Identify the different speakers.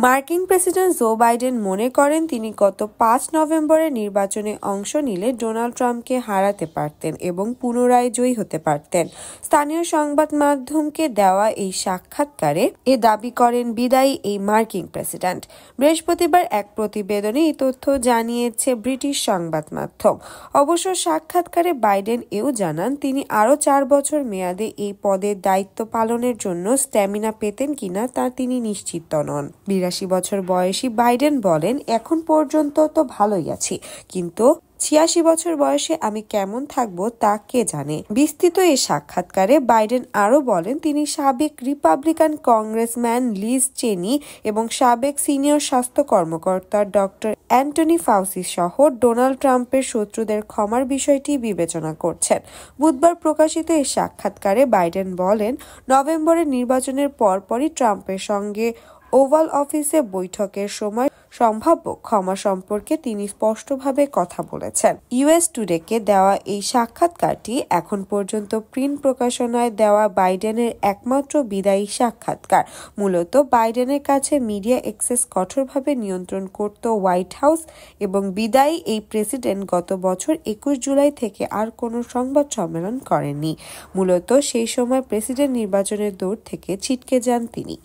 Speaker 1: মার্কিন president Joe Biden মনে করেন তিনি গত ৫ নভেম্বরের নির্বাচনে অংশ নিলে ডোনাল্ড ট্রাম্পকে হারাতে পারতেন এবং পুনরায় জয়ী হতে পারতেন। স্থানীয় সংবাদ মাধ্যমকে দেওয়া এই সাক্ষাৎকারে এ দাবি করেন বিদায়ী এই মার্কিন প্রেসিডেন্ট। বৃহস্পতিবার এক প্রতিবেদনে এই তথ্য জানিয়েছে ব্রিটিশ সংবাদ মাধ্যম। অবশ্য সাক্ষাৎকারে বাইডেন এও জানান তিনি আরও ৪ বছর মেয়াদে এই পদের দায়িত্ব পালনের জন্য স্ট্যামিনা পেতেন কিনা তা তিনি নিশ্চিত নন। ৮২ বছর বয়সী বাইডেন বলেন, এখন পর্যন্ত তো ভালোই আছি, কিন্তু ৮৬ বছর বয়সে আমি কেমন থাকবো তা কে জানে। বিস্তৃত এই সাক্ষাৎকারে বাইডেন আরও বলেন তিনি সাবেক রিপাবলিকান কংগ্রেসম্যান লিজ চেনি এবং সাবেক সিনিয়র স্বাস্থ্য কর্মকর্তা ডক্টর অ্যান্টনি ফাউসি সহ ডোনাল্ড ট্রাম্পের শত্রুদের ক্ষমার বিষয়টি বিবেচনা করছেন। বুধবার প্রকাশিত এই সাক্ষাৎকারে বাইডেন বলেন, নভেম্বরের নির্বাচনের পরপরই ট্রাম্পের সঙ্গে ওভাল অফিসে বৈঠকের সময় সম্ভাব্য ক্ষমা সম্পর্কে তিনি স্পষ্টভাবে কথা বলেছেন। ইউএস টুডেকে দেওয়া এই সাক্ষাৎকারটি এখন পর্যন্ত প্রিন্ট প্রকাশনায় দেওয়া বাইডেনের একমাত্র বিদায়ী সাক্ষাৎকার। মূলত বাইডেনের কাছে মিডিয়া অ্যাক্সেস কঠোরভাবে নিয়ন্ত্রণ করত হোয়াইট হাউস এবং বিদায়ী এই প্রেসিডেন্ট গত বছর ২১ জুলাই থেকে আর কোনো সংবাদ সম্মেলন করেননি। মূলত সেই সময় প্রেসিডেন্ট নির্বাচনের দৌড় থেকে ছিটকে যান তিনি।